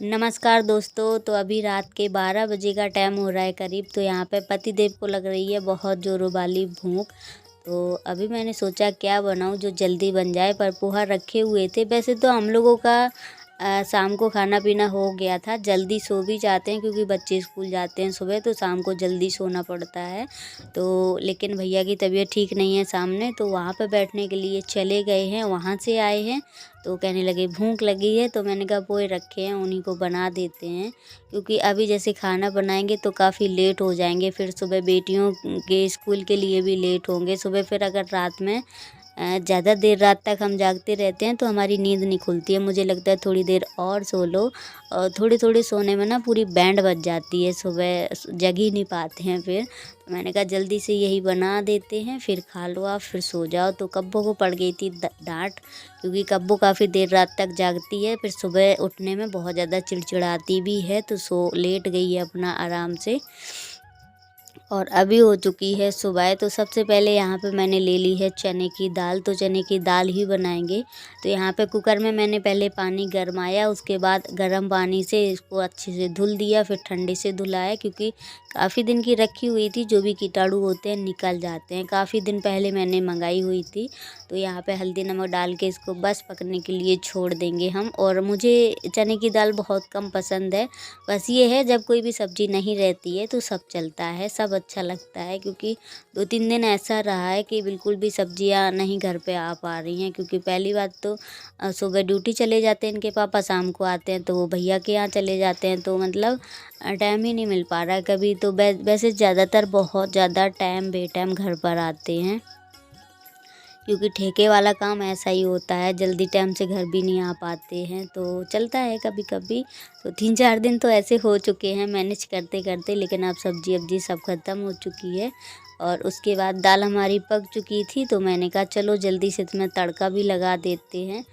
नमस्कार दोस्तों। तो अभी रात के 12 बजे का टाइम हो रहा है करीब। तो यहाँ पे पतिदेव को लग रही है बहुत ज़ोरों वाली भूख। तो अभी मैंने सोचा क्या बनाऊँ जो जल्दी बन जाए, पर पोहा रखे हुए थे। वैसे तो हम लोगों का शाम को खाना पीना हो गया था, जल्दी सो भी जाते हैं क्योंकि बच्चे स्कूल जाते हैं सुबह, तो शाम को जल्दी सोना पड़ता है। तो लेकिन भैया की तबीयत ठीक नहीं है सामने, तो वहाँ पे बैठने के लिए चले गए हैं, वहाँ से आए हैं। तो कहने लगे भूख लगी है, तो मैंने कहा पोहे रखे हैं उन्हीं को बना देते हैं, क्योंकि अभी जैसे खाना बनाएंगे तो काफ़ी लेट हो जाएंगे। फिर सुबह बेटियों के स्कूल के लिए भी लेट होंगे। सुबह फिर अगर रात में ज़्यादा देर रात तक हम जागते रहते हैं तो हमारी नींद नहीं खुलती है। मुझे लगता है थोड़ी देर और सो लो, और थोड़ी थोड़ी सोने में ना पूरी बैंड बज जाती है, सुबह जग ही नहीं पाते हैं फिर। तो मैंने कहा जल्दी से यही बना देते हैं, फिर खा लो आप, फिर सो जाओ। तो कब्बो को पड़ गई थी डांट, क्योंकि कब्बो काफ़ी देर रात तक जागती है, फिर सुबह उठने में बहुत ज़्यादा चिड़चिड़ाती भी है। तो सो लेट गई है अपना आराम से। और अभी हो चुकी है सुबह। तो सबसे पहले यहाँ पे मैंने ले ली है चने की दाल। तो चने की दाल ही बनाएंगे। तो यहाँ पे कुकर में मैंने पहले पानी गरमाया, उसके बाद गर्म पानी से इसको अच्छे से धुल दिया, फिर ठंडे से धुलाया, क्योंकि काफ़ी दिन की रखी हुई थी, जो भी कीटाणु होते हैं निकल जाते हैं। काफ़ी दिन पहले मैंने मंगाई हुई थी। तो यहाँ पे हल्दी नमक डाल के इसको बस पकने के लिए छोड़ देंगे हम। और मुझे चने की दाल बहुत कम पसंद है। बस ये है जब कोई भी सब्ज़ी नहीं रहती है तो सब चलता है, सब अच्छा लगता है। क्योंकि 2-3 दिन ऐसा रहा है कि बिल्कुल भी सब्जियां नहीं घर पे आ पा रही हैं, क्योंकि पहली बात तो सुबह ड्यूटी चले जाते हैं इनके पापा, शाम को आते हैं तो वो भैया के यहाँ चले जाते हैं। तो मतलब टाइम ही नहीं मिल पा रहा है कभी। तो वैसे ज़्यादातर बहुत ज़्यादा टाइम बेटाइम घर पर आते हैं, क्योंकि ठेके वाला काम ऐसा ही होता है, जल्दी टाइम से घर भी नहीं आ पाते हैं। तो चलता है कभी कभी। तो 3-4 दिन तो ऐसे हो चुके हैं मैनेज करते करते, लेकिन अब सब्जी वब्जी सब ख़त्म हो चुकी है। और उसके बाद दाल हमारी पक चुकी थी, तो मैंने कहा चलो जल्दी से इसमें तड़का भी लगा देते हैं।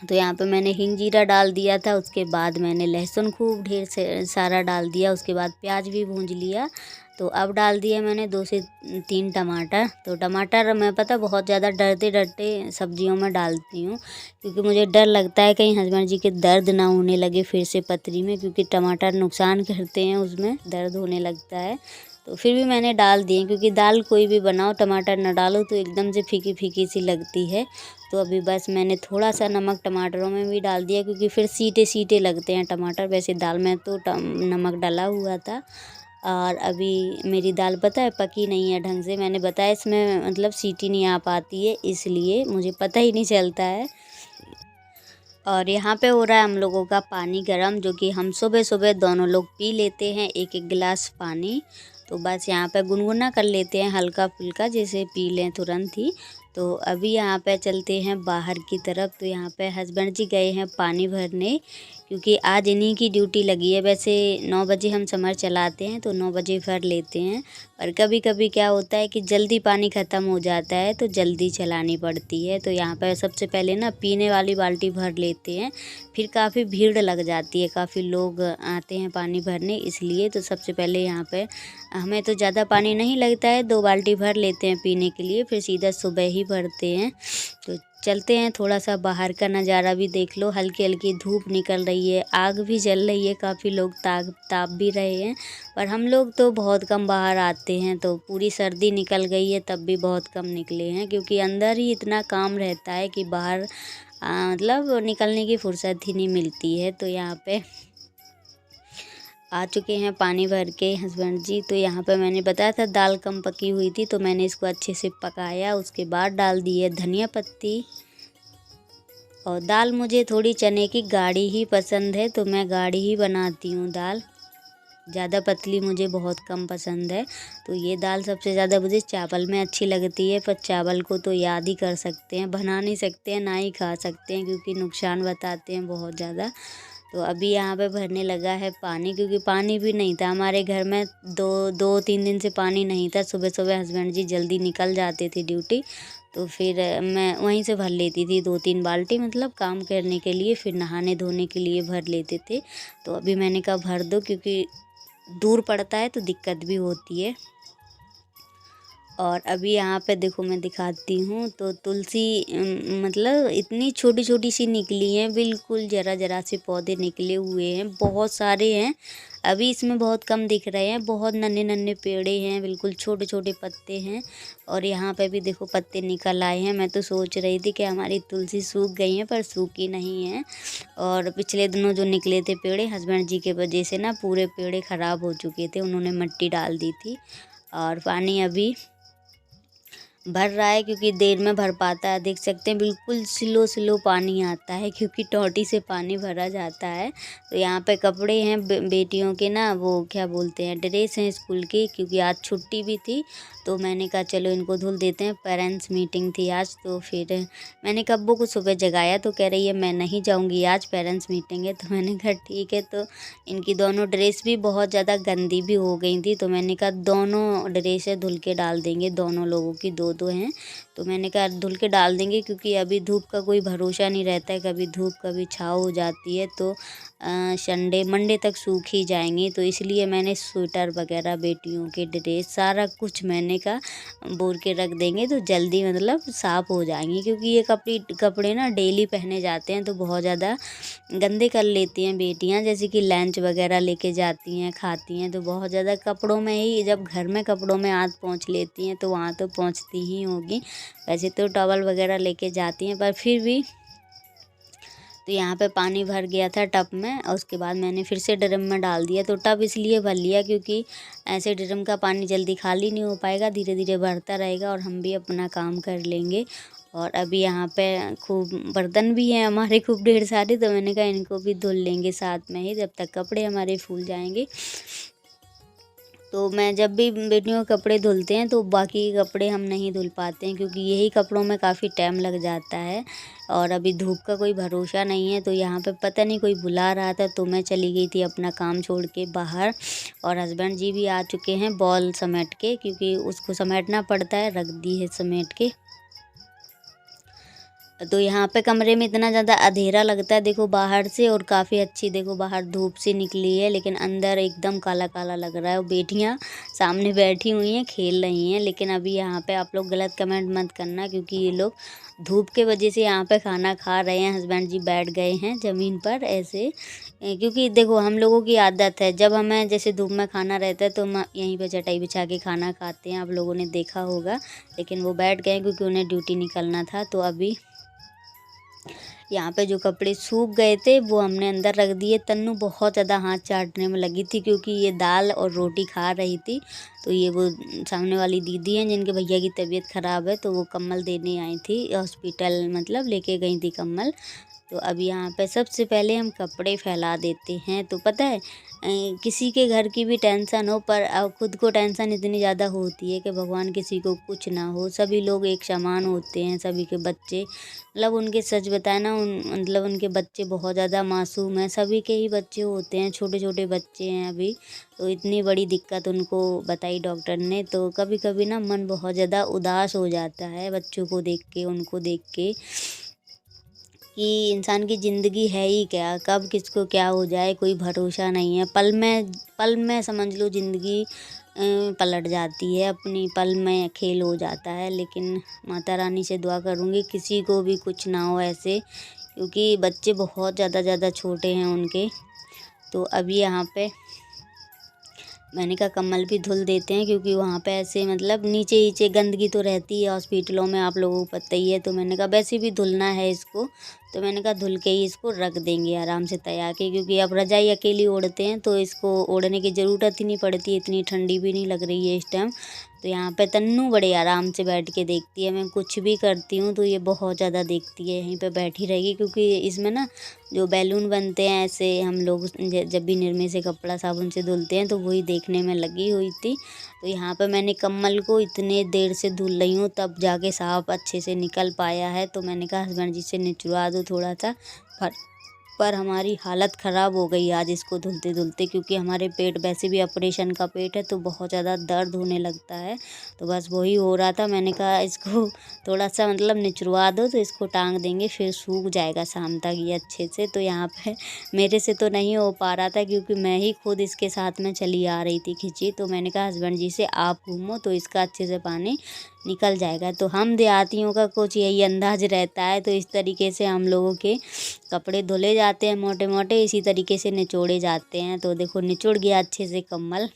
तो यहाँ पे मैंने हिंग जीरा डाल दिया था, उसके बाद मैंने लहसुन खूब ढेर से सारा डाल दिया, उसके बाद प्याज भी भूंज लिया। तो अब डाल दिया मैंने 2 से 3 टमाटर। तो टमाटर मैं पता बहुत ज़्यादा डरते डरते सब्जियों में डालती हूँ, क्योंकि मुझे डर लगता है कहीं हस्बैंड जी के दर्द ना होने लगे फिर से पथरी में, क्योंकि टमाटर नुकसान करते हैं, उसमें दर्द होने लगता है। तो फिर भी मैंने डाल दिए, क्योंकि दाल कोई भी बनाओ टमाटर ना डालो तो एकदम से फीकी फीकी सी लगती है। तो अभी बस मैंने थोड़ा सा नमक टमाटरों में भी डाल दिया, क्योंकि फिर सीटे सीटे लगते हैं टमाटर। वैसे दाल में तो नमक डला हुआ था। और अभी मेरी दाल पता है पकी नहीं है ढंग से। मैंने बताया इसमें मतलब सीटी नहीं आ पाती है, इसलिए मुझे पता ही नहीं चलता है। और यहाँ पे हो रहा है हम लोगों का पानी गरम, जो कि हम सुबह सुबह दोनों लोग पी लेते हैं 1-1 गिलास पानी। तो बस यहाँ पे गुनगुना कर लेते हैं हल्का फुल्का, जैसे पी लें तुरंत ही। तो अभी यहाँ पे चलते हैं बाहर की तरफ। तो यहाँ पे हस्बैंड जी गए हैं पानी भरने, क्योंकि आज इन्हीं की ड्यूटी लगी है। वैसे 9 बजे हम समर चलाते हैं तो 9 बजे भर लेते हैं, पर कभी कभी क्या होता है कि जल्दी पानी ख़त्म हो जाता है तो जल्दी चलानी पड़ती है। तो यहाँ पर सबसे पहले ना पीने वाली बाल्टी भर लेते हैं, फिर काफ़ी भीड़ लग जाती है, काफ़ी लोग आते हैं पानी भरने, इसलिए। तो सबसे पहले यहाँ पे हमें तो ज़्यादा पानी नहीं लगता है, 2 बाल्टी भर लेते हैं पीने के लिए, फिर सीधा सुबह ही भरते हैं। तो चलते हैं, थोड़ा सा बाहर का नज़ारा भी देख लो। हल्की हल्की धूप निकल रही है, आग भी जल रही है, काफ़ी लोग ताप भी रहे हैं। पर हम लोग तो बहुत कम बाहर आते हैं। तो पूरी सर्दी निकल गई है तब भी बहुत कम निकले हैं, क्योंकि अंदर ही इतना काम रहता है कि बाहर मतलब निकलने की फुर्सत ही नहीं मिलती है। तो यहाँ पे आ चुके हैं पानी भर के हस्बैंड जी। तो यहाँ पे मैंने बताया था दाल कम पकी हुई थी, तो मैंने इसको अच्छे से पकाया, उसके बाद डाल दी है धनिया पत्ती। और दाल मुझे थोड़ी चने की गाढ़ी ही पसंद है, तो मैं गाढ़ी ही बनाती हूँ दाल, ज़्यादा पतली मुझे बहुत कम पसंद है। तो ये दाल सबसे ज़्यादा मुझे चावल में अच्छी लगती है, पर चावल को तो याद ही कर सकते हैं, बना नहीं सकते हैं, ना ही खा सकते हैं, क्योंकि नुकसान बताते हैं बहुत ज़्यादा। तो अभी यहाँ पे भरने लगा है पानी, क्योंकि पानी भी नहीं था हमारे घर में, 2-3 दिन से पानी नहीं था। सुबह सुबह हस्बैंड जी जल्दी निकल जाते थे ड्यूटी, तो फिर मैं वहीं से भर लेती थी 2-3 बाल्टी, मतलब काम करने के लिए, फिर नहाने धोने के लिए भर लेते थे। तो अभी मैंने कहा भर दो, क्योंकि दूर पड़ता है तो दिक्कत भी होती है। और अभी यहाँ पे देखो मैं दिखाती हूँ तो तुलसी मतलब इतनी छोटी छोटी सी निकली हैं, बिल्कुल जरा जरा से पौधे निकले हुए हैं, बहुत सारे हैं। अभी इसमें बहुत कम दिख रहे हैं, बहुत नन्हे नन्हे पेड़े हैं, बिल्कुल छोटे छोटे पत्ते हैं। और यहाँ पे भी देखो पत्ते निकल आए हैं। मैं तो सोच रही थी कि हमारी तुलसी सूख गई है, पर सूखी नहीं है। और पिछले दिनों जो निकले थे पेड़े हस्बैंड जी के वजह से ना पूरे पेड़े ख़राब हो चुके थे, उन्होंने मिट्टी डाल दी थी। और पानी अभी भर रहा है, क्योंकि देर में भर पाता है। देख सकते हैं बिल्कुल स्लो स्लो पानी आता है, क्योंकि टोटी से पानी भरा जाता है। तो यहाँ पे कपड़े हैं बेटियों के ना, वो क्या बोलते हैं, ड्रेस हैं स्कूल के, क्योंकि आज छुट्टी भी थी। तो मैंने कहा चलो इनको धुल देते हैं। पेरेंट्स मीटिंग थी आज, तो फिर मैंने कब्बो को सुबह जगाया तो कह रही है मैं नहीं जाऊँगी, आज पेरेंट्स मीटिंग है। तो मैंने कहा ठीक है। तो इनकी दोनों ड्रेस भी बहुत ज़्यादा गंदी भी हो गई थी, तो मैंने कहा दोनों ड्रेसें धुल के डाल देंगे, दोनों लोगों की दो दो हैं। तो मैंने कहा धुल के डाल देंगे, क्योंकि अभी धूप का कोई भरोसा नहीं रहता है, कभी धूप कभी छाँव हो जाती है। तो संडे मंडे तक सूख ही जाएंगी। तो इसलिए मैंने स्वेटर वगैरह बेटियों के ड्रेस सारा कुछ मैंने कहा बोर के रख देंगे, तो जल्दी मतलब साफ़ हो जाएंगी। क्योंकि ये कपड़े ना डेली पहने जाते हैं, तो बहुत ज़्यादा गंदे कर लेती हैं बेटियां, जैसे कि लंच वगैरह लेके जाती हैं, खाती हैं, तो बहुत ज़्यादा कपड़ों में ही, जब घर में कपड़ों में हाथ पहुँच लेती हैं तो वहाँ तो पहुँचती ही होगी। वैसे तो टॉवल वगैरह लेके जाती हैं, पर फिर भी। तो यहाँ पे पानी भर गया था टब में, और उसके बाद मैंने फिर से ड्रम में डाल दिया। तो टब इसलिए भर लिया क्योंकि ऐसे ड्रम का पानी जल्दी खाली नहीं हो पाएगा, धीरे धीरे भरता रहेगा और हम भी अपना काम कर लेंगे। और अभी यहाँ पे खूब बर्तन भी हैं हमारे, खूब ढेर सारे, तो मैंने कहा इनको भी धुल लेंगे साथ में ही, जब तक कपड़े हमारे फूल जाएंगे। तो मैं जब भी बेटियों के कपड़े धुलते हैं तो बाकी के कपड़े हम नहीं धुल पाते हैं, क्योंकि यही कपड़ों में काफ़ी टाइम लग जाता है। और अभी धूप का कोई भरोसा नहीं है। तो यहाँ पे पता नहीं कोई बुला रहा था, तो मैं चली गई थी अपना काम छोड़ के बाहर। और हस्बैंड जी भी आ चुके हैं बॉल समेट के, क्योंकि उसको समेटना पड़ता है, रख दी है समेट के। तो यहाँ पे कमरे में इतना ज़्यादा अंधेरा लगता है देखो बाहर से, और काफ़ी अच्छी देखो बाहर धूप सी निकली है, लेकिन अंदर एकदम काला काला लग रहा है। और बेटियाँ सामने बैठी हुई हैं, खेल रही हैं। लेकिन अभी यहाँ पे आप लोग गलत कमेंट मत करना, क्योंकि ये लोग धूप के वजह से यहाँ पे खाना खा रहे हैं। हस्बैंड जी बैठ गए हैं ज़मीन पर ऐसे, क्योंकि देखो हम लोगों की आदत है, जब हमें जैसे धूप में खाना रहता है तो हम यहीं पे चटाई बिछा के खाना खाते हैं, आप लोगों ने देखा होगा। लेकिन वो बैठ गए क्योंकि उन्हें ड्यूटी निकलना था। तो अभी यहाँ पे जो कपड़े सूख गए थे वो हमने अंदर रख दिए। तन्नू बहुत ज़्यादा हाथ चाटने में लगी थी, क्योंकि ये दाल और रोटी खा रही थी। तो ये वो सामने वाली दीदी हैं जिनके भैया की तबीयत ख़राब है, तो वो कम्बल देने आई थी हॉस्पिटल, मतलब लेके गई थी कम्बल। तो अब यहाँ पे सबसे पहले हम कपड़े फैला देते हैं। तो पता है किसी के घर की भी टेंशन हो, पर खुद को टेंशन इतनी ज़्यादा होती है कि भगवान किसी को कुछ ना हो। सभी लोग एक समान होते हैं, सभी के बच्चे, मतलब उनके सच बताए ना, मतलब उनके बच्चे बहुत ज़्यादा मासूम हैं, सभी के ही बच्चे होते हैं, छोटे छोटे बच्चे हैं अभी। तो इतनी बड़ी दिक्कत उनको बताई डॉक्टर ने। तो कभी कभी ना मन बहुत ज़्यादा उदास हो जाता है बच्चों को देख के, उनको देख के, कि इंसान की ज़िंदगी है ही क्या, कब किसको क्या हो जाए कोई भरोसा नहीं है। पल में समझ लो ज़िंदगी पलट जाती है, अपनी पल में खेल हो जाता है। लेकिन माता रानी से दुआ करूँगी किसी को भी कुछ ना हो ऐसे, क्योंकि बच्चे बहुत ज़्यादा छोटे हैं उनके। तो अभी यहाँ पे मैंने कहा कम्बल भी धुल देते हैं, क्योंकि वहाँ पे ऐसे मतलब नीचे नीचे गंदगी तो रहती है हॉस्पिटलों में, आप लोगों को पता ही है। तो मैंने कहा वैसे भी धुलना है इसको, तो मैंने कहा धुल के ही इसको रख देंगे आराम से तैयार के, क्योंकि अब रजाई अकेली ओढ़ते हैं तो इसको ओढ़ने की ज़रूरत ही नहीं पड़ती, इतनी ठंडी भी नहीं लग रही है इस टाइम। तो यहाँ पे तन्नू बड़े आराम से बैठ के देखती है, मैं कुछ भी करती हूँ तो ये बहुत ज़्यादा देखती है, यहीं पे बैठी रहेगी। क्योंकि इसमें ना जो बैलून बनते हैं ऐसे, हम लोग जब भी निरमे से कपड़ा साबुन से धुलते हैं तो वही देखने में लगी हुई थी। तो यहाँ पे मैंने कम्बल को इतने देर से धुल रही हूँ, तब जाके साफ अच्छे से निकल पाया है। तो मैंने कहा हस्बैंड जी से निचवा दो थोड़ा सा, पर हमारी हालत ख़राब हो गई आज इसको धुलते धुलते, क्योंकि हमारे पेट वैसे भी ऑपरेशन का पेट है तो बहुत ज़्यादा दर्द होने लगता है। तो बस वही हो रहा था, मैंने कहा इसको थोड़ा सा मतलब निचुड़वा दो तो इसको टांग देंगे, फिर सूख जाएगा शाम तक ये अच्छे से। तो यहाँ पे मेरे से तो नहीं हो पा रहा था क्योंकि मैं ही खुद इसके साथ में चली आ रही थी खिंची। तो मैंने कहा हस्बैंड जी से आप घूमो तो इसका अच्छे से पानी निकल जाएगा। तो हम देहातियों का कुछ यही अंदाज रहता है, तो इस तरीके से हम लोगों के कपड़े धुले जाते हैं मोटे मोटे, इसी तरीके से निचोड़े जाते हैं। तो देखो निचुड़ गया अच्छे से कम्बल।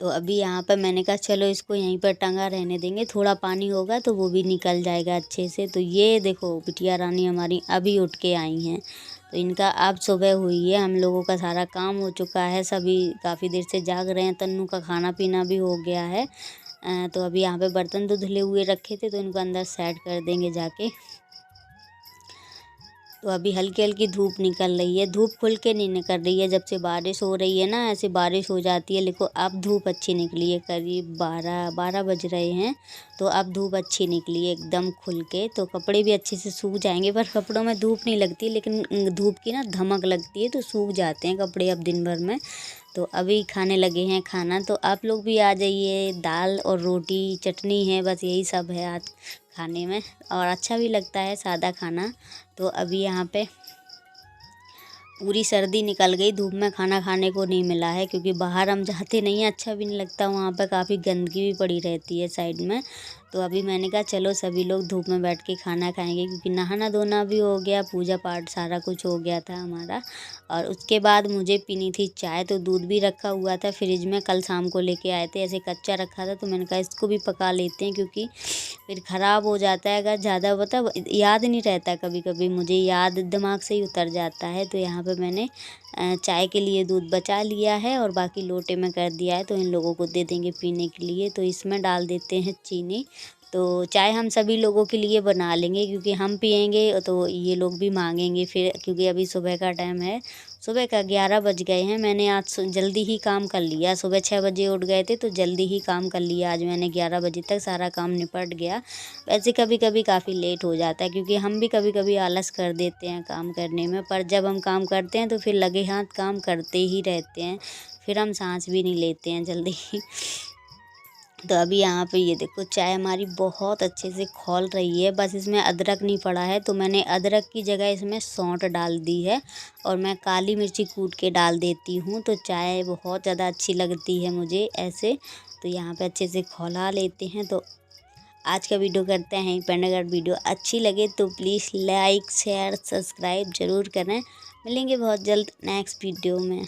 तो अभी यहाँ पर मैंने कहा चलो इसको यहीं पर टंगा रहने देंगे, थोड़ा पानी होगा तो वो भी निकल जाएगा अच्छे से। तो ये देखो बिटिया रानी हमारी अभी उठ के आई हैं, तो इनका अब सुबह हुई है, हम लोगों का सारा काम हो चुका है, सभी काफ़ी देर से जाग रहे हैं, तन्नू का खाना पीना भी हो गया है। तो अभी यहाँ पे बर्तन तो धुले हुए रखे थे तो इनको अंदर सेट कर देंगे जाके। तो अभी हल्की हल्की धूप निकल रही है, धूप खुल के नहीं निकल रही है, जब से बारिश हो रही है ना ऐसे बारिश हो जाती है। देखो अब धूप अच्छी निकली है, करीब 12 बज रहे हैं, तो अब धूप अच्छी निकली है एकदम खुल के। तो कपड़े भी अच्छे से सूख जाएंगे, पर कपड़ों में धूप नहीं लगती लेकिन धूप की ना धमक लगती है, तो सूख जाते हैं कपड़े अब दिन भर में। तो अभी खाने लगे हैं खाना, तो आप लोग भी आ जाइए। दाल और रोटी चटनी है, बस यही सब है आज खाने में, और अच्छा भी लगता है सादा खाना। तो अभी यहाँ पे पूरी सर्दी निकल गई, धूप में खाना खाने को नहीं मिला है क्योंकि बाहर हम जाते नहीं हैं, अच्छा भी नहीं लगता, वहाँ पे काफ़ी गंदगी भी पड़ी रहती है साइड में। तो अभी मैंने कहा चलो सभी लोग धूप में बैठ के खाना खाएंगे, क्योंकि नहाना धोना भी हो गया, पूजा पाठ सारा कुछ हो गया था हमारा। और उसके बाद मुझे पीनी थी चाय, तो दूध भी रखा हुआ था फ्रिज में, कल शाम को लेके आए थे, ऐसे कच्चा रखा था, तो मैंने कहा इसको भी पका लेते हैं क्योंकि फिर ख़राब हो जाता है अगर ज़्यादा, मतलब याद नहीं रहता, कभी कभी मुझे याद दिमाग से ही उतर जाता है। तो यहाँ पे मैंने चाय के लिए दूध बचा लिया है और बाकी लोटे में कर दिया है, तो इन लोगों को दे देंगे पीने के लिए। तो इसमें डाल देते हैं चीनी। तो चाय हम सभी लोगों के लिए बना लेंगे क्योंकि हम पियेंगे तो ये लोग भी मांगेंगे फिर, क्योंकि अभी सुबह का टाइम है, सुबह का 11 बज गए हैं। मैंने आज जल्दी ही काम कर लिया, सुबह 6 बजे उठ गए थे तो जल्दी ही काम कर लिया आज मैंने, 11 बजे तक सारा काम निपट गया। वैसे कभी कभी काफ़ी लेट हो जाता है क्योंकि हम भी कभी कभी आलस कर देते हैं काम करने में, पर जब हम काम करते हैं तो फिर लगे हाथ काम करते ही रहते हैं, फिर हम सांस भी नहीं लेते हैं जल्दी। तो अभी यहाँ पे ये देखो चाय हमारी बहुत अच्छे से खौल रही है, बस इसमें अदरक नहीं पड़ा है, तो मैंने अदरक की जगह इसमें सौंठ डाल दी है, और मैं काली मिर्ची कूट के डाल देती हूँ, तो चाय बहुत ज़्यादा अच्छी लगती है मुझे ऐसे। तो यहाँ पे अच्छे से खौला लेते हैं। तो आज का वीडियो करते हैं पेंड। अगर वीडियो अच्छी लगे तो प्लीज़ लाइक शेयर सब्सक्राइब ज़रूर करें। मिलेंगे बहुत जल्द नेक्स्ट वीडियो में।